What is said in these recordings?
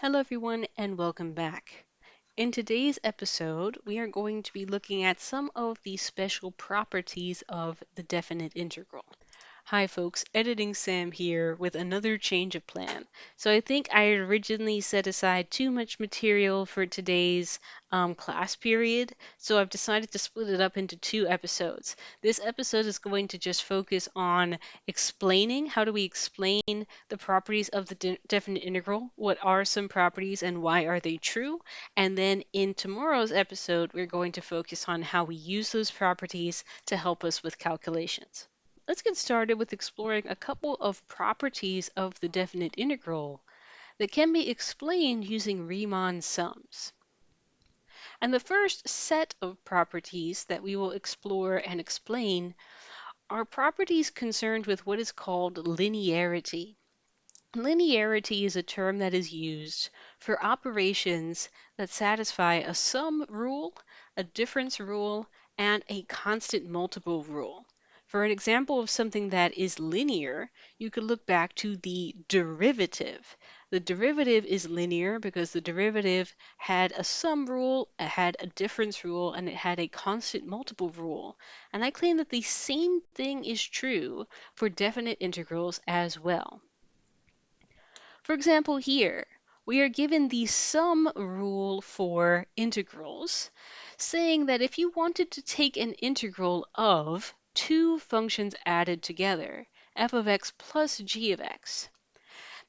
Hello, everyone, and welcome back. In today's episode, we are going to be looking at some of the special properties of the definite integral. Hi, folks, Editing Sam here with another change of plan. So, I think I originally set aside too much material for today's class period, so I've decided to split it up into two episodes. This episode is going to just focus on explaining how do we explain the properties of the definite integral, what are some properties and why are they true, and then in tomorrow's episode, we're going to focus on how we use those properties to help us with calculations. Let's get started with exploring a couple of properties of the definite integral that can be explained using Riemann sums. And the first set of properties that we will explore and explain are properties concerned with what is called linearity. Linearity is a term that is used for operations that satisfy a sum rule, a difference rule, and a constant multiple rule. For an example of something that is linear, you could look back to the derivative. The derivative is linear because the derivative had a sum rule, it had a difference rule, and it had a constant multiple rule. And I claim that the same thing is true for definite integrals as well. For example, here, we are given the sum rule for integrals, saying that if you wanted to take an integral of two functions added together, f of x plus g of x,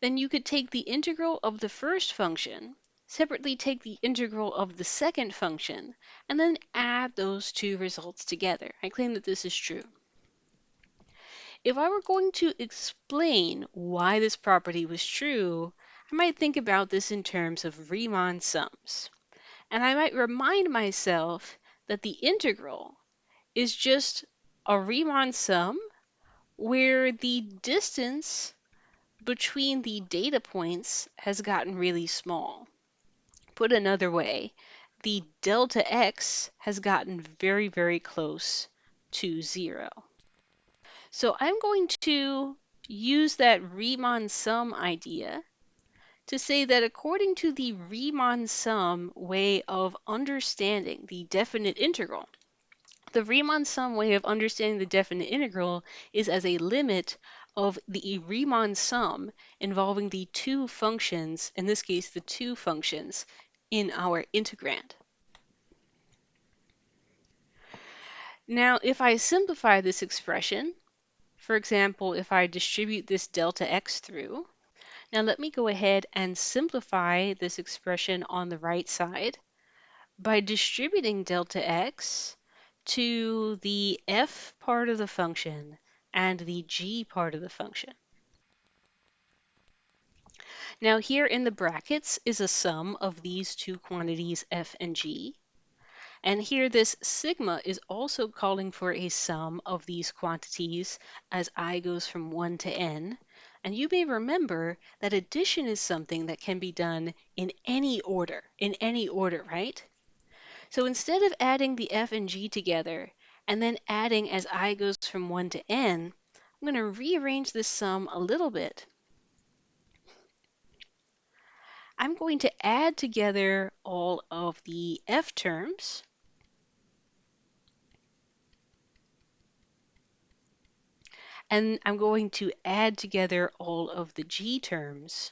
then you could take the integral of the first function, separately take the integral of the second function, and then add those two results together. I claim that this is true. If I were going to explain why this property was true, I might think about this in terms of Riemann sums. And I might remind myself that the integral is just a Riemann sum where the distance between the data points has gotten really small. Put another way, the delta x has gotten very, very close to 0. So I'm going to use that Riemann sum idea to say that according to the Riemann sum way of understanding the definite integral, the Riemann sum way of understanding the definite integral is as a limit of the Riemann sum involving the two functions, in this case the two functions, in our integrand. Now, if I simplify this expression, for example, if I distribute this delta x through, now let me go ahead and simplify this expression on the right side by distributing delta x to the f part of the function and the g part of the function. Now here in the brackets is a sum of these two quantities f and g. And here this sigma is also calling for a sum of these quantities as I goes from 1 to n. And you may remember that addition is something that can be done in any order, right? So instead of adding the f and g together and then adding as I goes from 1 to n, I'm going to rearrange this sum a little bit. I'm going to add together all of the f terms, and I'm going to add together all of the g terms.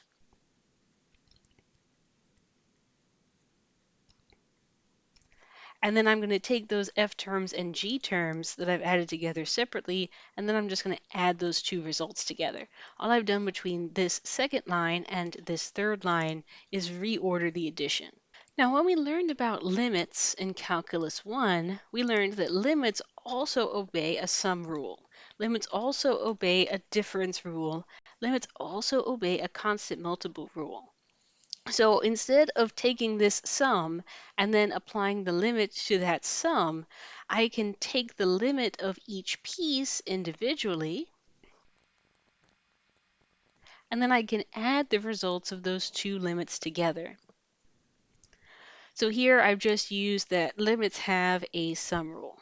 And then I'm going to take those f terms and g terms that I've added together separately, and then I'm just going to add those two results together. All I've done between this second line and this third line is reorder the addition. Now, when we learned about limits in Calculus 1, we learned that limits also obey a sum rule. Limits also obey a difference rule. Limits also obey a constant multiple rule. So instead of taking this sum and then applying the limit to that sum, I can take the limit of each piece individually, and then I can add the results of those two limits together. So here I've just used that limits have a sum rule.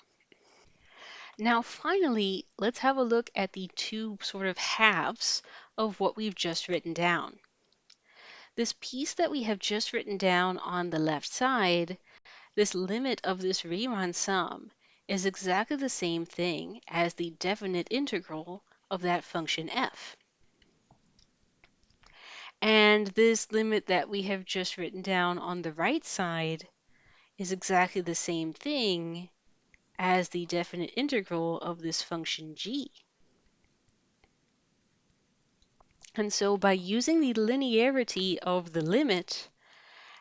Now finally, let's have a look at the two sort of halves of what we've just written down. This piece that we have just written down on the left side, this limit of this Riemann sum, is exactly the same thing as the definite integral of that function f. And this limit that we have just written down on the right side is exactly the same thing as the definite integral of this function g. And so by using the linearity of the limit,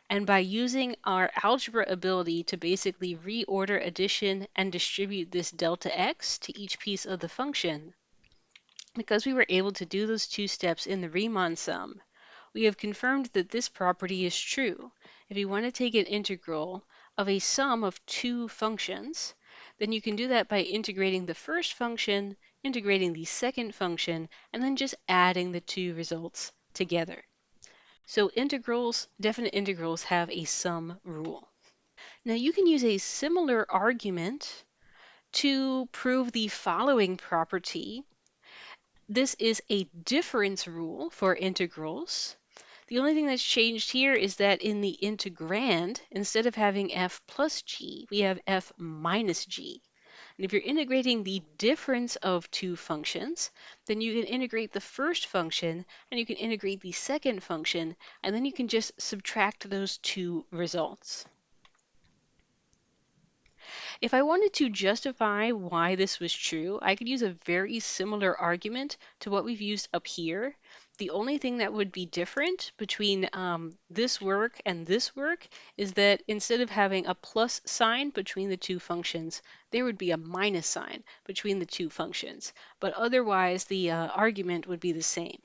and by using our algebra ability to basically reorder addition and distribute this delta x to each piece of the function, because we were able to do those two steps in the Riemann sum, we have confirmed that this property is true. If you want to take an integral of a sum of two functions, then you can do that by integrating the first function, integrating the second function, and then just adding the two results together. So integrals, definite integrals have a sum rule. Now you can use a similar argument to prove the following property. This is a difference rule for integrals. The only thing that's changed here is that in the integrand, instead of having f plus g, we have f minus g. And if you're integrating the difference of two functions, then you can integrate the first function and you can integrate the second function, and then you can just subtract those two results. If I wanted to justify why this was true, I could use a very similar argument to what we've used up here. The only thing that would be different between this work and this work is that instead of having a plus sign between the two functions, there would be a minus sign between the two functions. But otherwise, the argument would be the same.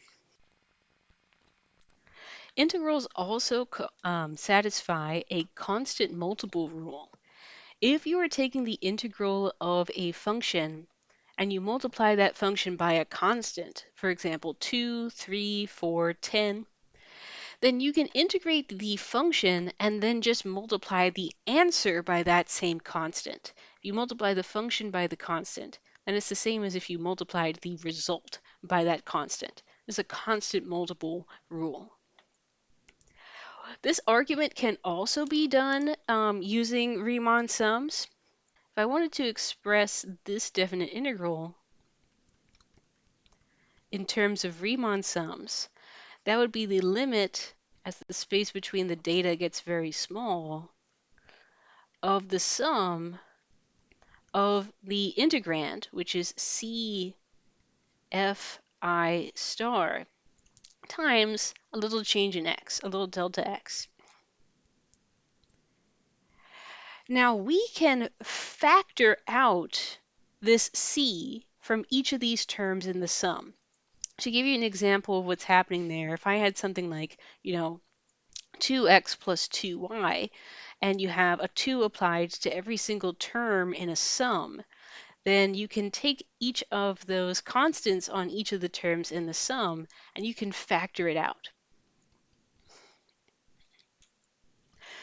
Integrals also satisfy a constant multiple rule. If you are taking the integral of a function and you multiply that function by a constant, for example, 2, 3, 4, 10, then you can integrate the function and then just multiply the answer by that same constant. If you multiply the function by the constant, then it's the same as if you multiplied the result by that constant. It's a constant multiple rule. This argument can also be done using Riemann sums. If I wanted to express this definite integral in terms of Riemann sums, that would be the limit as the space between the data gets very small of the sum of the integrand, which is c f I star, times a little change in x, a little delta x. Now we can factor out this c from each of these terms in the sum. To give you an example of what's happening there, if I had something like, 2x plus 2y, and you have a 2 applied to every single term in a sum, then you can take each of those constants on each of the terms in the sum, and you can factor it out.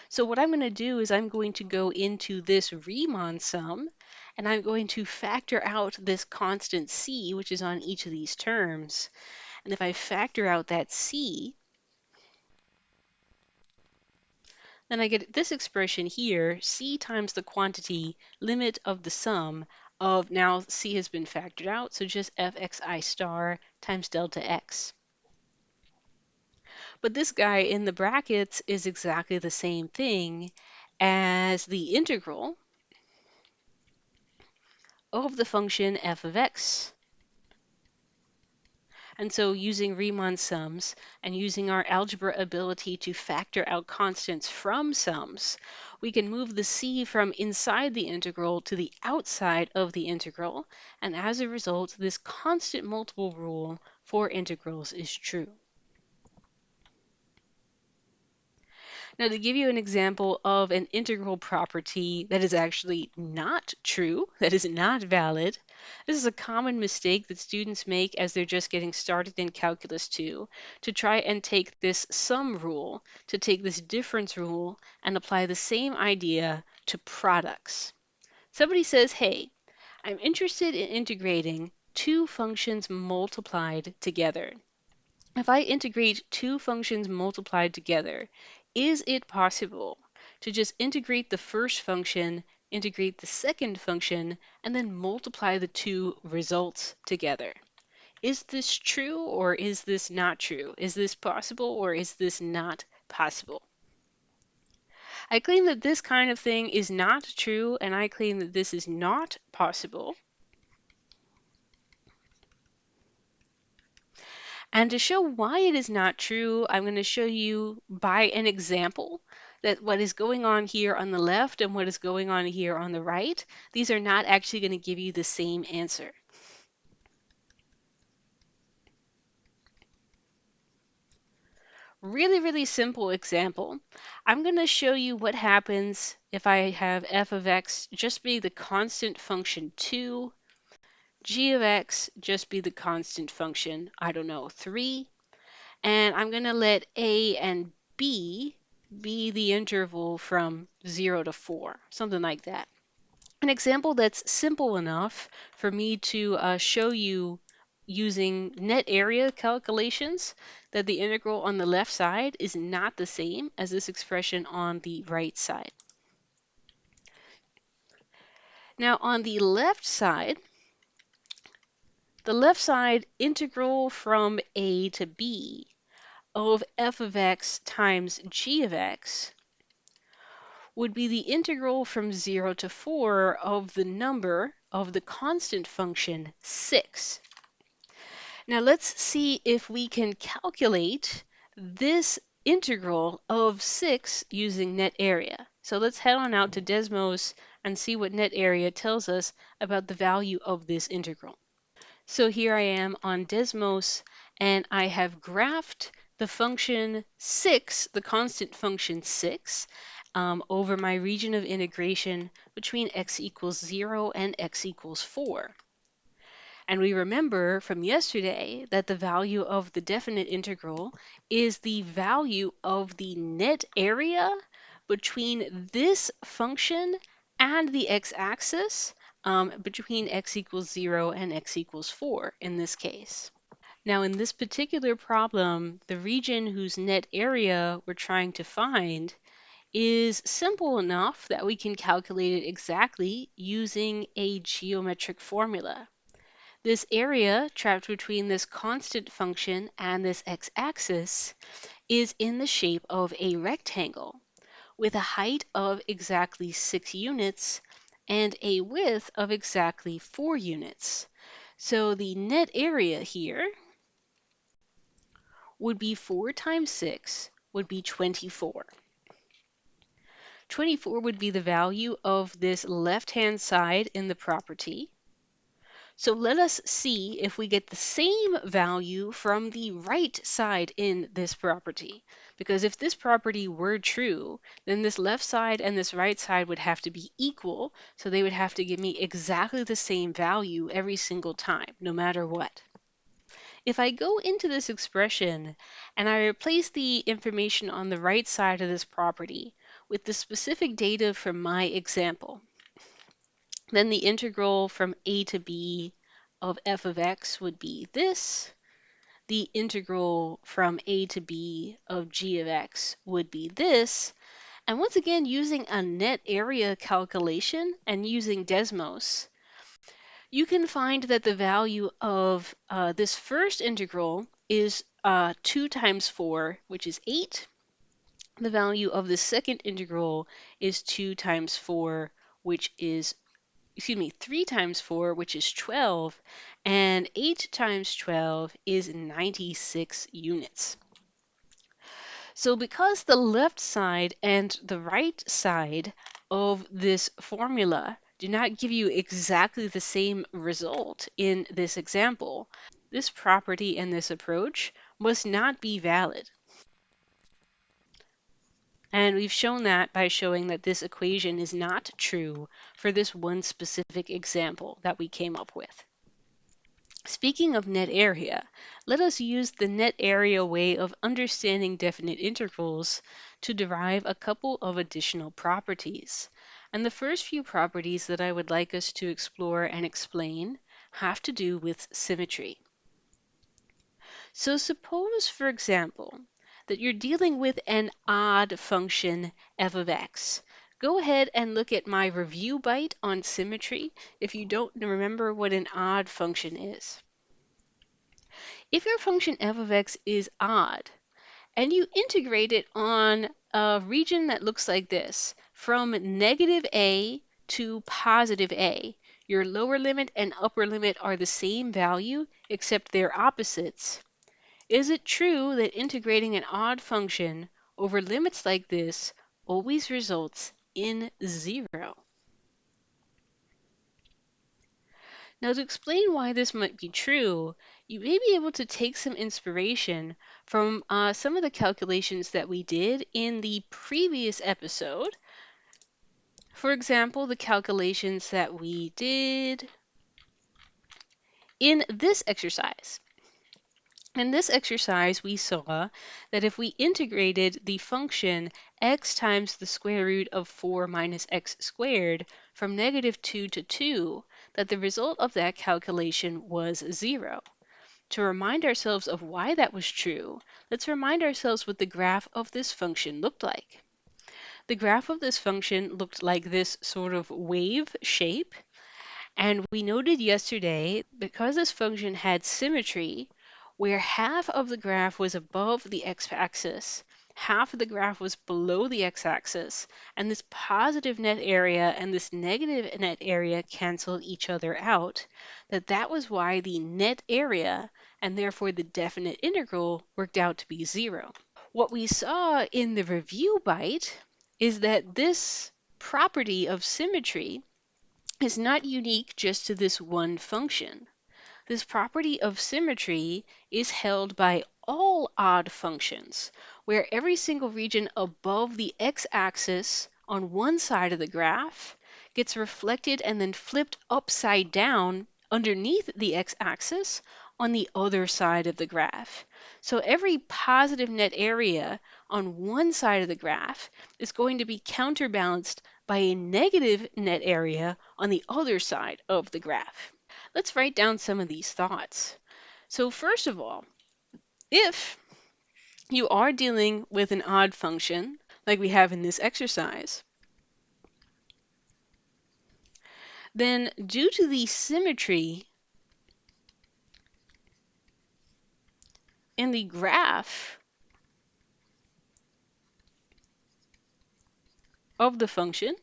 So what I'm going to do is I'm going to go into this Riemann sum, and I'm going to factor out this constant c, which is on each of these terms. And if I factor out that c, then I get this expression here, c times the quantity limit of the sum of, now c has been factored out, so just fxi star times delta x. But this guy in the brackets is exactly the same thing as the integral of the function f of x. And so using Riemann sums and using our algebra ability to factor out constants from sums, we can move the c from inside the integral to the outside of the integral, and as a result, this constant multiple rule for integrals is true. Now, to give you an example of an integral property that is actually not true, that is not valid, this is a common mistake that students make as they're just getting started in Calculus 2, to try and take this sum rule, to take this difference rule, and apply the same idea to products. Somebody says, hey, I'm interested in integrating two functions multiplied together. If I integrate two functions multiplied together, is it possible to just integrate the first function, integrate the second function, and then multiply the two results together? Is this true or is this not true? Is this possible or is this not possible? I claim that this kind of thing is not true, and I claim that this is not possible. And to show why it is not true, I'm going to show you by an example that what is going on here on the left and what is going on here on the right, these are not actually going to give you the same answer. Really, really simple example. I'm going to show you what happens if I have f of x just be the constant function 2, g of x just be the constant function, I don't know, 3, and I'm going to let a and b be the interval from 0 to 4, something like that. An example that's simple enough for me to show you using net area calculations that the integral on the left side is not the same as this expression on the right side. Now on the left side integral from a to b of f of x times g of x would be the integral from 0 to 4 of the number of the constant function 6. Now let's see if we can calculate this integral of 6 using net area. So let's head on out to Desmos and see what net area tells us about the value of this integral. So here I am on Desmos, and I have graphed the function 6, the constant function 6, over my region of integration between x equals 0 and x equals 4. And we remember from yesterday that the value of the definite integral is the value of the net area between this function and the x-axis, between x equals 0 and x equals 4 in this case. Now in this particular problem, the region whose net area we're trying to find is simple enough that we can calculate it exactly using a geometric formula. This area trapped between this constant function and this x-axis is in the shape of a rectangle with a height of exactly 6 units and a width of exactly 4 units. So the net area here would be 4 times 6 would be 24. 24 would be the value of this left-hand side in the property. So let us see if we get the same value from the right side in this property. Because if this property were true, then this left side and this right side would have to be equal. So they would have to give me exactly the same value every single time, no matter what. If I go into this expression and I replace the information on the right side of this property with the specific data from my example, then the integral from a to b of f of x would be this. The integral from a to b of g of x would be this. And once again, using a net area calculation and using Desmos, you can find that the value of this first integral is 2 times 4, which is 8. The value of the second integral is 2 times 4, which is 3 times 4, which is 12, and 8 times 12 is 96 units. So because the left side and the right side of this formula do not give you exactly the same result in this example, this property and this approach must not be valid. And we've shown that by showing that this equation is not true for this one specific example that we came up with. Speaking of net area, let us use the net area way of understanding definite integrals to derive a couple of additional properties. And the first few properties that I would like us to explore and explain have to do with symmetry. So suppose, for example, that you're dealing with an odd function f of x. Go ahead and look at my review bite on symmetry if you don't remember what an odd function is. If your function f of x is odd, and you integrate it on a region that looks like this, from negative a to positive a, your lower limit and upper limit are the same value except they're opposites. Is it true that integrating an odd function over limits like this always results in 0? Now, to explain why this might be true, you may be able to take some inspiration from some of the calculations that we did in the previous episode. For example, the calculations that we did in this exercise. In this exercise, we saw that if we integrated the function x times the square root of 4 minus x squared from negative 2 to 2, that the result of that calculation was 0. To remind ourselves of why that was true, let's remind ourselves what the graph of this function looked like. The graph of this function looked like this sort of wave shape. And we noted yesterday, because this function had symmetry, where half of the graph was above the x-axis, half of the graph was below the x-axis, and this positive net area and this negative net area canceled each other out, that was why the net area, and therefore the definite integral, worked out to be 0. What we saw in the review bite is that this property of symmetry is not unique just to this one function. This property of symmetry is held by all odd functions, where every single region above the x-axis on one side of the graph gets reflected and then flipped upside down underneath the x-axis on the other side of the graph. So every positive net area on one side of the graph is going to be counterbalanced by a negative net area on the other side of the graph. Let's write down some of these thoughts. So first of all, if you are dealing with an odd function, like we have in this exercise, then due to the symmetry in the graph of the function,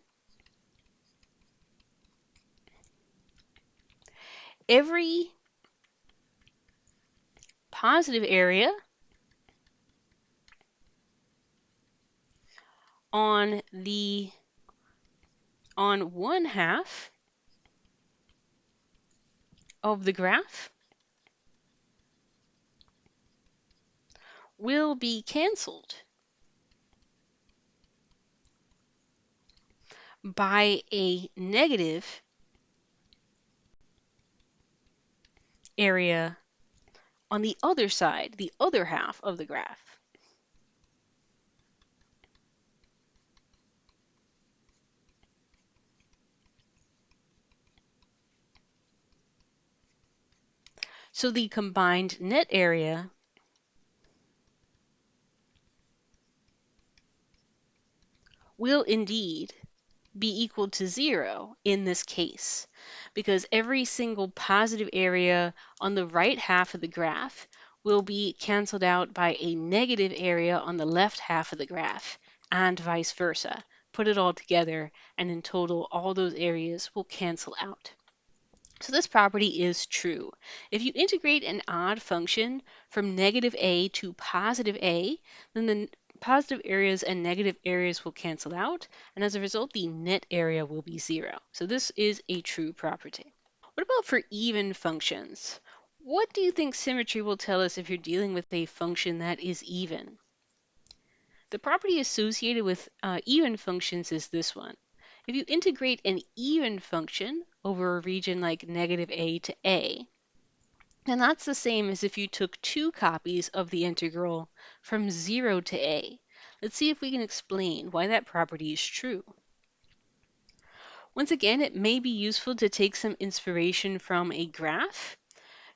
every positive area on one half of the graph will be canceled by a negative area on the other side, the other half of the graph. So the combined net area will indeed be equal to 0 in this case, because every single positive area on the right half of the graph will be canceled out by a negative area on the left half of the graph, and vice versa. Put it all together, and in total, all those areas will cancel out. So this property is true. If you integrate an odd function from negative a to positive a, then the positive areas and negative areas will cancel out, and as a result, the net area will be 0. So this is a true property. What about for even functions? What do you think symmetry will tell us if you're dealing with a function that is even? The property associated with even functions is this one. If you integrate an even function over a region like negative a to a, then that's the same as if you took two copies of the integral from 0 to a. Let's see if we can explain why that property is true. Once again, it may be useful to take some inspiration from a graph.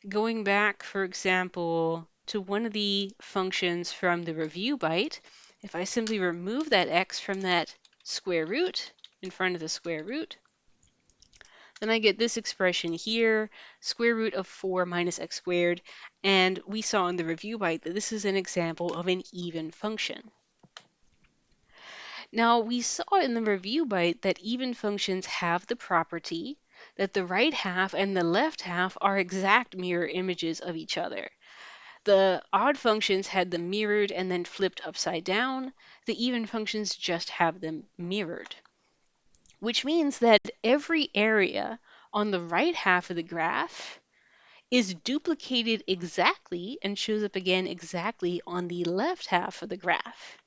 Going back, for example, to one of the functions from the review bite, if I simply remove that x from that square root in front of the square root, then I get this expression here, square root of 4 minus x squared, and we saw in the review bite that this is an example of an even function. Now, we saw in the review bite that even functions have the property that the right half and the left half are exact mirror images of each other. The odd functions had them mirrored and then flipped upside down. The even functions just have them mirrored, which means that every area on the right half of the graph is duplicated exactly and shows up again exactly on the left half of the graph.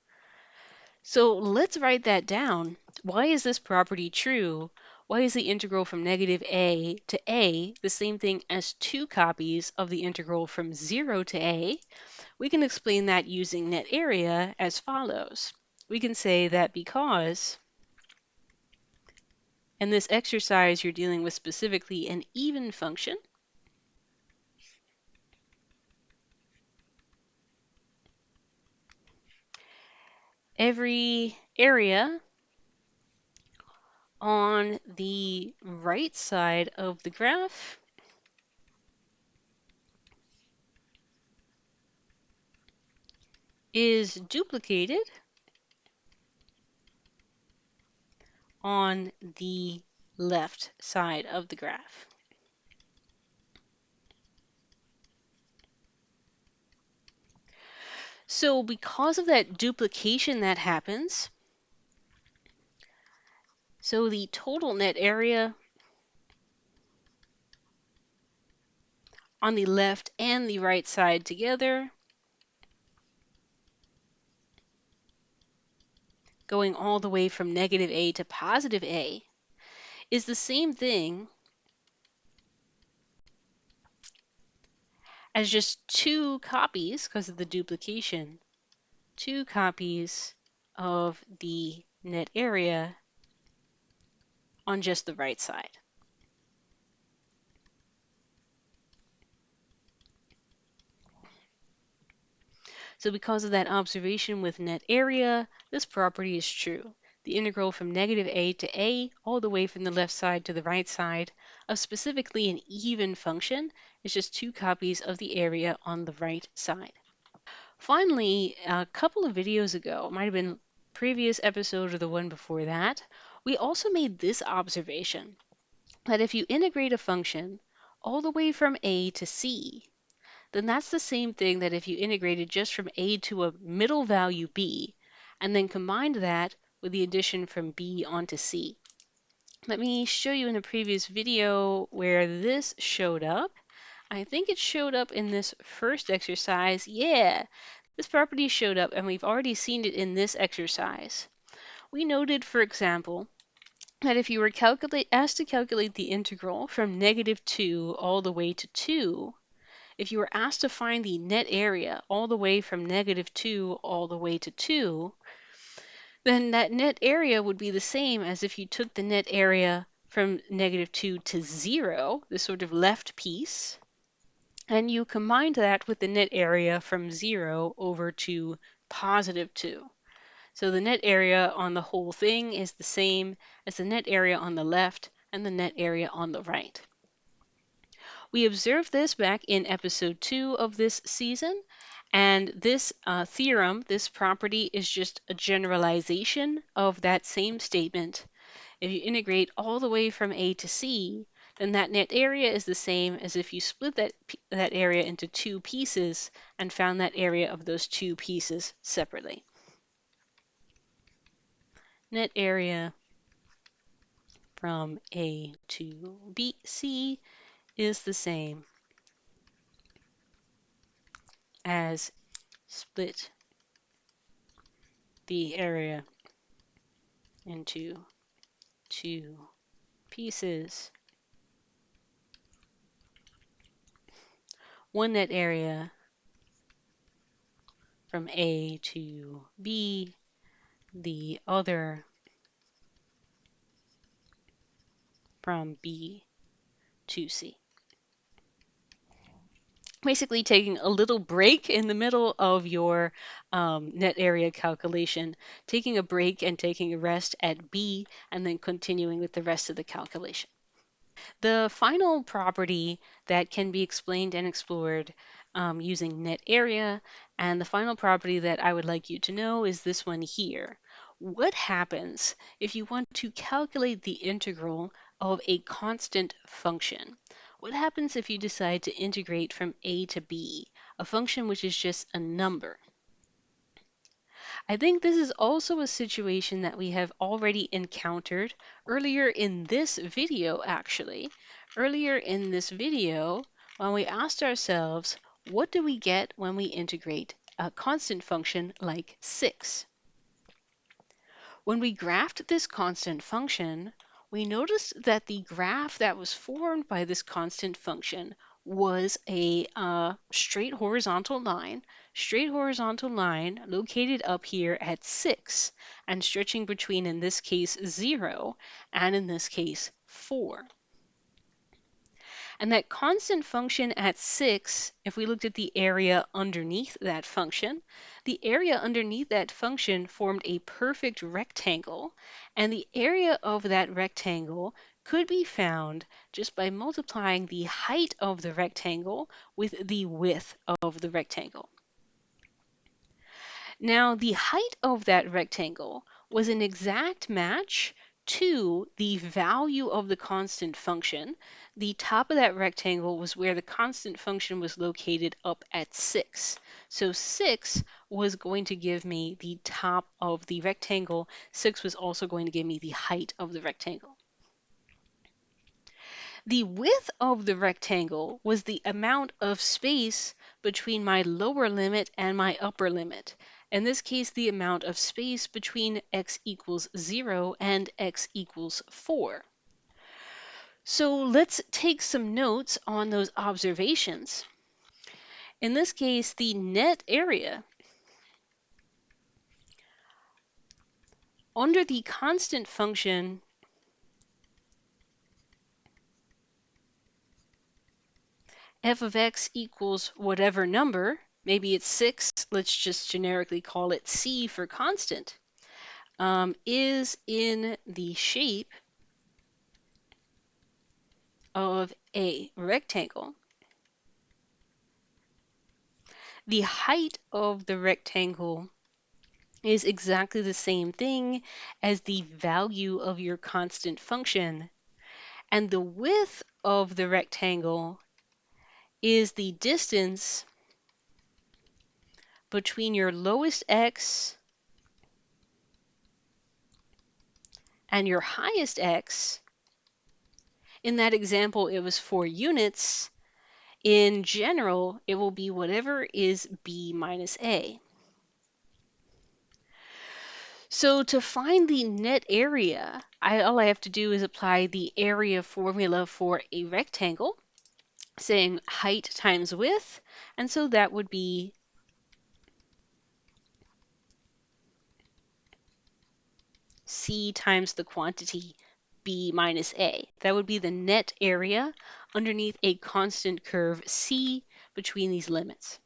So let's write that down. Why is this property true? Why is the integral from negative a to a the same thing as two copies of the integral from 0 to a? We can explain that using net area as follows. We can say that because, in this exercise you're dealing with specifically an even function, every area on the right side of the graph is duplicated on the left side of the graph. So because of that duplication that happens, so the total net area on the left and the right side together, going all the way from negative a to positive a, is the same thing as just two copies, because of the duplication, two copies of the net area on just the right side. So because of that observation with net area, this property is true. The integral from negative a to a, all the way from the left side to the right side, of specifically an even function is just two copies of the area on the right side. Finally, a couple of videos ago, it might have been previous episode or the one before that, we also made this observation, that if you integrate a function all the way from a to c, then that's the same thing that if you integrated just from a to a middle value b, and then combined that with the addition from b onto c. Let me show you in a previous video where this showed up. I think it showed up in this first exercise. Yeah, this property showed up, and we've already seen it in this exercise. We noted, for example, that if you were asked to calculate the integral from negative 2 all the way to 2, if you were asked to find the net area all the way from negative 2 all the way to 2, then that net area would be the same as if you took the net area from negative 2 to 0, this sort of left piece, and you combined that with the net area from 0 over to positive 2. So the net area on the whole thing is the same as the net area on the left and the net area on the right. We observed this back in episode 2 of this season, and this theorem, this property, is just a generalization of that same statement. If you integrate all the way from A to C, then that net area is the same as if you split that area into two pieces and found that area of those two pieces separately. Net area from A to B, C is the same as split the area into two pieces. One net area from A to B, the other from B to C. basically taking a little break in the middle of your net area calculation, taking a break and taking a rest at B, and then continuing with the rest of the calculation. The final property that can be explained and explored using net area, and the final property that I would like you to know is this one here. What happens if you want to calculate the integral of a constant function? What happens if you decide to integrate from a to b, a function which is just a number? I think this is also a situation that we have already encountered earlier in this video, actually. Earlier in this video, when we asked ourselves, what do we get when we integrate a constant function like 6? When we graphed this constant function, we noticed that the graph that was formed by this constant function was a straight horizontal line located up here at 6 and stretching between, in this case, 0 and in this case, 4. And that constant function at 6, if we looked at the area underneath that function, the area underneath that function formed a perfect rectangle, and the area of that rectangle could be found just by multiplying the height of the rectangle with the width of the rectangle. Now, the height of that rectangle was an exact match to the value of the constant function. The top of that rectangle was where the constant function was located up at 6. So 6 was going to give me the top of the rectangle. 6 was also going to give me the height of the rectangle. The width of the rectangle was the amount of space between my lower limit and my upper limit. In this case, the amount of space between x equals 0 and x equals 4. So let's take some notes on those observations. In this case, the net area under the constant function f of x equals whatever number, maybe it's 6, let's just generically call it c for constant, is in the shape of a rectangle. The height of the rectangle is exactly the same thing as the value of your constant function, and the width of the rectangle is the distance between your lowest x and your highest x. In that example, it was 4 units. In general, it will be whatever is b minus a. So to find the net area, all I have to do is apply the area formula for a rectangle, saying height times width, and so that would be c times the quantity b minus a. That would be the net area underneath a constant curve c between these limits.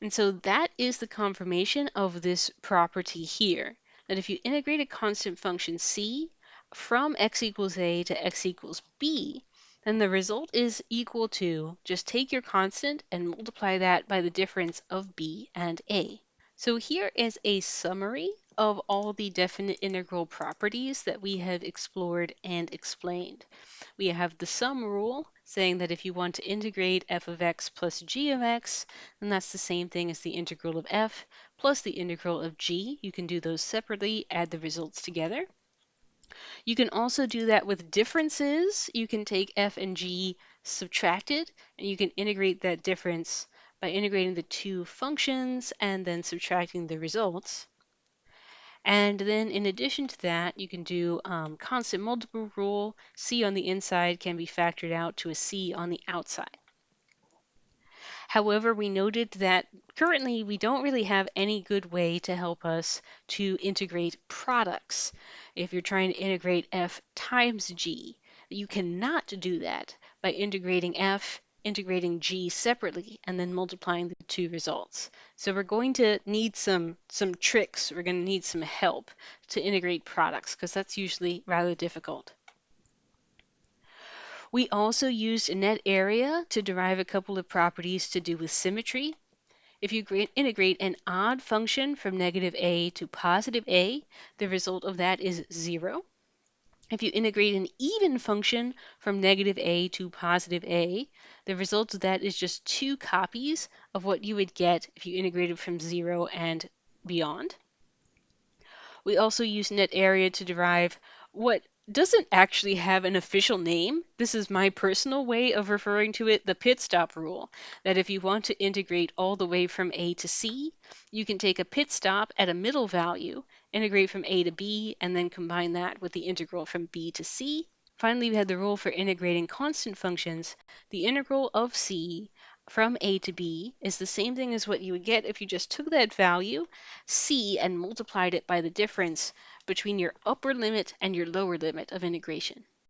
And so that is the confirmation of this property here, that if you integrate a constant function c from x equals a to x equals b, then the result is equal to, just take your constant and multiply that by the difference of b and a. So here is a summary of all the definite integral properties that we have explored and explained. We have the sum rule, saying that if you want to integrate f of x plus g of x, then that's the same thing as the integral of f plus the integral of g. You can do those separately, add the results together. You can also do that with differences. You can take f and g subtracted, and you can integrate that difference by integrating the two functions and then subtracting the results. And then in addition to that, you can do constant multiple rule. C on the inside can be factored out to a C on the outside. However, we noted that currently we don't really have any good way to help us to integrate products. If you're trying to integrate f times g, you cannot do that by integrating f integrating g separately and then multiplying the two results. So we're going to need some tricks. We're going to need some help to integrate products because that's usually rather difficult. We also used net area to derive a couple of properties to do with symmetry. If you integrate an odd function from negative a to positive a, the result of that is 0. If you integrate an even function from negative a to positive a, the result of that is just 2 copies of what you would get if you integrated from 0 and beyond. We also use net area to derive what doesn't actually have an official name. This is my personal way of referring to it, the pit stop rule, that if you want to integrate all the way from A to C, you can take a pit stop at a middle value, integrate from A to B, and then combine that with the integral from B to C. Finally, we had the rule for integrating constant functions. The integral of C from A to B is the same thing as what you would get if you just took that value, C, and multiplied it by the difference between your upper limit and your lower limit of integration.